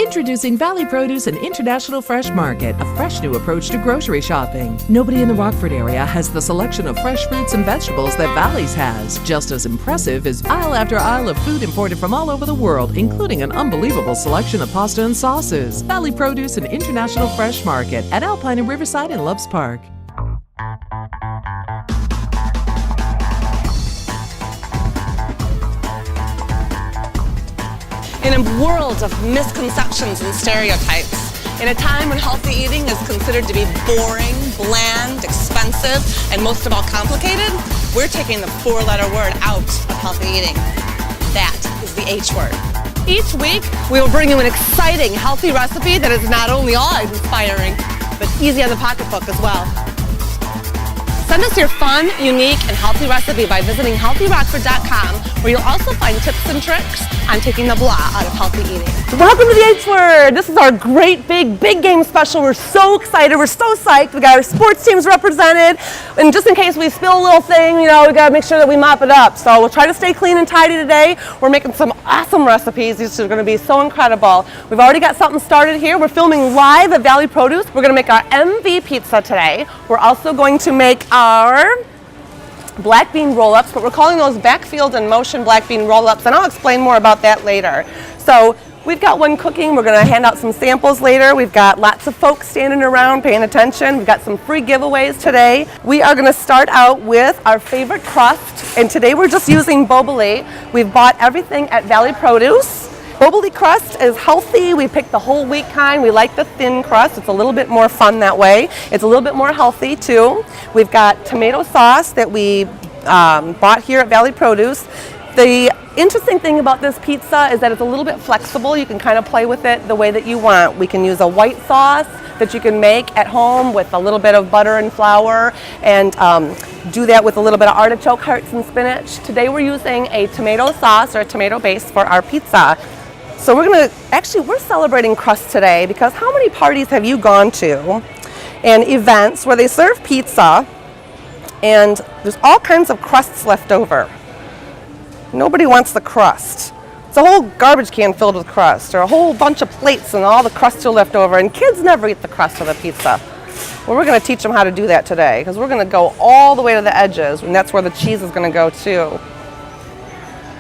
Introducing Valley Produce and International Fresh Market, a fresh new approach to grocery shopping. Nobody in the Rockford area has the selection of fresh fruits and vegetables that Valley's has. Just as impressive is aisle after aisle of food imported from all over the world, including an unbelievable selection of pasta and sauces. Valley Produce and International Fresh Market at Alpine and Riverside in Loves Park. In a world of misconceptions and stereotypes, in a time when healthy eating is considered to be boring, bland, expensive, and most of all complicated, we're taking the four-letter word out of healthy eating. That is the H word. Each week, we will bring you an exciting, healthy recipe that is not only awe-inspiring, but easy on the pocketbook as well. Send us your fun, unique, and healthy recipe by visiting healthyrockford.com, where you'll also find tips and tricks on taking the blah out of healthy eating. Welcome to the H Word. This is our great big game special. We're so excited. We're so psyched. We got our sports teams represented. And just in case we spill a little thing, we got to make sure that we mop it up. So we'll try to stay clean and tidy today. We're making some awesome recipes. These are going to be so incredible. We've already got something started here. We're filming live at Valley Produce. We're going to make our MV pizza today. We're also going to make our black bean roll-ups, but we're calling those backfield and motion black bean roll-ups, and I'll explain more about that later. So we've got one cooking. We're going to hand out some samples later. We've got lots of folks standing around paying attention. We've got some free giveaways today. We are going to start out with our favorite crust, and today we're just using Boboli. We've bought everything at Valley Produce. Boboli crust is healthy. We picked the whole wheat kind. We like the thin crust. It's a little bit more fun that way. It's a little bit more healthy too. We've got tomato sauce that we bought here at Valley Produce. The interesting thing about this pizza is that it's a little bit flexible. You can kind of play with it the way that you want. We can use a white sauce that you can make at home with a little bit of butter and flour, and do that with a little bit of artichoke hearts and spinach. Today we're using a tomato sauce or a tomato base for our pizza. So we're celebrating crust today, because how many parties have you gone to and events where they serve pizza and there's all kinds of crusts left over? Nobody wants the crust. It's a whole garbage can filled with crust, or a whole bunch of plates and all the crusts are left over, and kids never eat the crust of the pizza. Well, we're going to teach them how to do that today, because we're going to go all the way to the edges, and that's where the cheese is going to go too.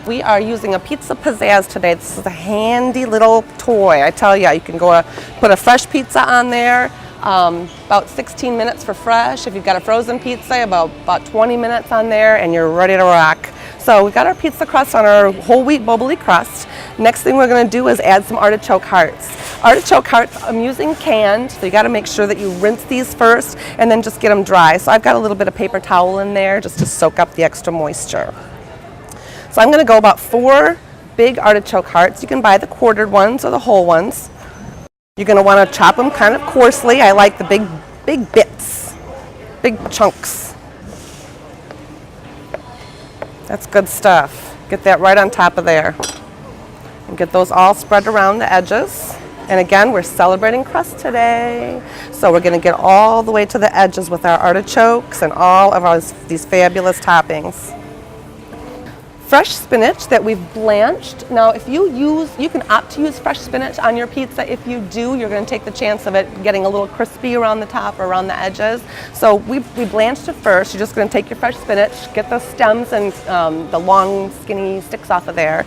We are using a pizza pizzazz today. This is a handy little toy. I tell you, you can go put a fresh pizza on there, about 16 minutes for fresh. If you've got a frozen pizza, about 20 minutes on there, and you're ready to rock. So we've got our pizza crust on our whole wheat Boboli crust. Next thing we're going to do is add some artichoke hearts. Artichoke hearts I'm using canned, so you got to make sure that you rinse these first and then just get them dry. So I've got a little bit of paper towel in there just to soak up the extra moisture. So I'm going to go about 4 big artichoke hearts. You can buy the quartered ones or the whole ones. You're going to want to chop them kind of coarsely. I like the big bits, big chunks. That's good stuff. Get that right on top of there. And get those all spread around the edges. And again, we're celebrating crust today. So we're going to get all the way to the edges with our artichokes and all of these fabulous toppings. Fresh spinach that we've blanched. Now, if you can opt to use fresh spinach on your pizza. If you do, you're going to take the chance of it getting a little crispy around the top or around the edges. So we blanched it first. You're just going to take your fresh spinach, get the stems and the long, skinny sticks off of there,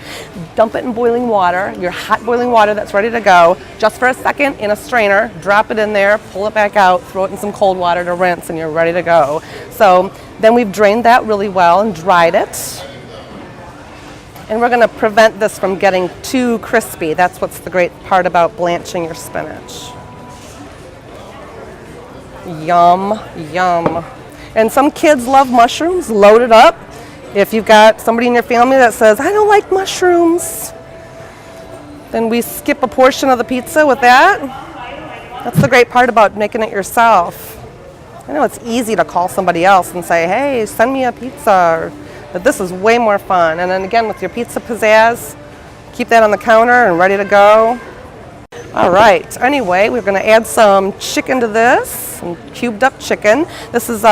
dump it in boiling water, your hot boiling water that's ready to go, just for a second in a strainer, drop it in there, pull it back out, throw it in some cold water to rinse, and you're ready to go. So then we've drained that really well and dried it. And we're going to prevent this from getting too crispy. That's what's the great part about blanching your spinach. Yum, yum. And some kids love mushrooms, load it up. If you've got somebody in your family that says, I don't like mushrooms, then we skip a portion of the pizza with that. That's the great part about making it yourself. I know it's easy to call somebody else and say, hey, send me a pizza. But this is way more fun. And then again, with your pizza pizzazz, keep that on the counter and ready to go. All right, anyway, we're gonna add some chicken to this, some cubed up chicken. This is,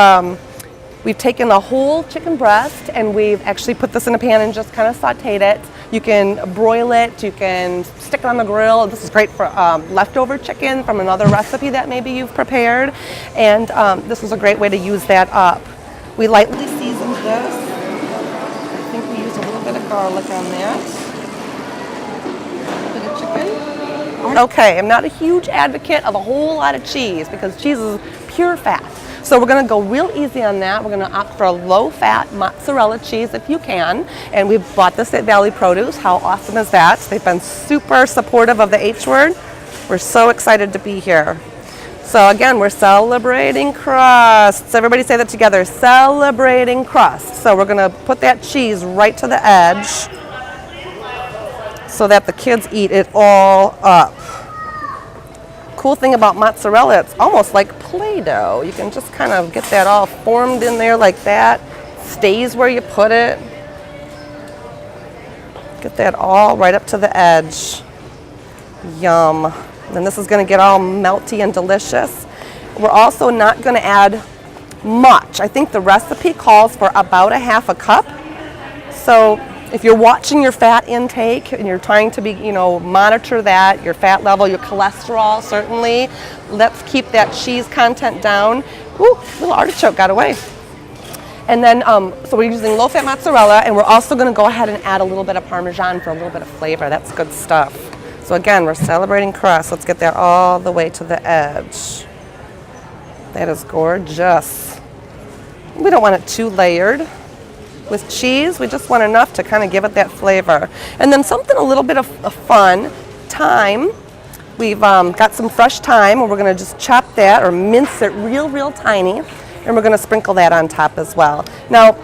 we've taken a whole chicken breast and we've actually put this in a pan and just kind of sauteed it. You can broil it, you can stick it on the grill. This is great for leftover chicken from another recipe that maybe you've prepared. And this is a great way to use that up. We lightly seasoned this. I think we used a little bit of garlic on that. A bit of chicken. Okay, I'm not a huge advocate of a whole lot of cheese because cheese is pure fat. So we're gonna go real easy on that. We're gonna opt for a low-fat mozzarella cheese if you can. And we bought this at Valley Produce. How awesome is that? They've been super supportive of the H word. We're so excited to be here. So again, we're celebrating crusts. Everybody say that together, celebrating crust. So we're gonna put that cheese right to the edge so that the kids eat it all up. Cool thing about mozzarella, it's almost like Play-Doh. You can just kind of get that all formed in there like that. Stays where you put it. Get that all right up to the edge. Yum. And this is going to get all melty and delicious. We're also not going to add much. I think the recipe calls for about a half a cup. So if you're watching your fat intake and you're trying to be, monitor that, your fat level, your cholesterol, certainly, let's keep that cheese content down. Ooh, little artichoke got away. And then, so we're using low-fat mozzarella, and we're also going to go ahead and add a little bit of Parmesan for a little bit of flavor. That's good stuff. So again, we're celebrating crust. Let's get that all the way to the edge. That is gorgeous. We don't want it too layered. With cheese, we just want enough to kind of give it that flavor. And then something a little bit of fun, thyme. We've got some fresh thyme, and we're going to just chop that or mince it real tiny, and we're going to sprinkle that on top as well. Now,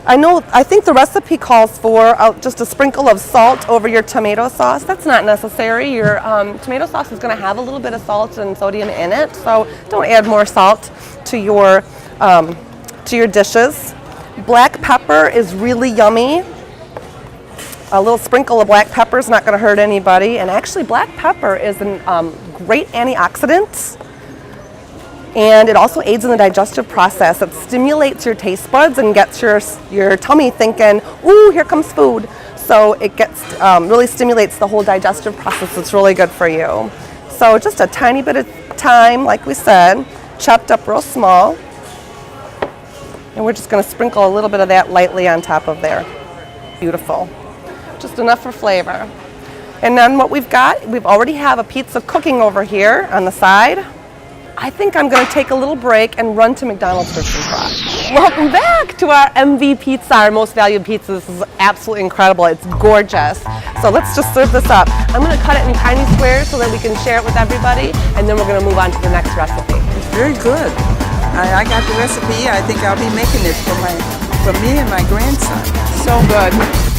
I think the recipe calls for just a sprinkle of salt over your tomato sauce. That's not necessary. Your tomato sauce is going to have a little bit of salt and sodium in it, so don't add more salt to your dishes. Black pepper is really yummy. A little sprinkle of black pepper is not going to hurt anybody. And actually, black pepper is a great antioxidant. And it also aids in the digestive process. It stimulates your taste buds and gets your tummy thinking, ooh, here comes food. So it really stimulates the whole digestive process. It's really good for you. So just a tiny bit of thyme, like we said, chopped up real small. And we're just going to sprinkle a little bit of that lightly on top of there. Beautiful. Just enough for flavor. And then what we've already have a pizza cooking over here on the side. I think I'm going to take a little break and run to McDonald's for some fries. Welcome back to our MV Pizza, our most valued pizza. This is absolutely incredible. It's gorgeous. So let's just serve this up. I'm going to cut it in tiny squares so that we can share it with everybody, and then we're going to move on to the next recipe. It's very good. I got the recipe. I think I'll be making it for me and my grandson. So good.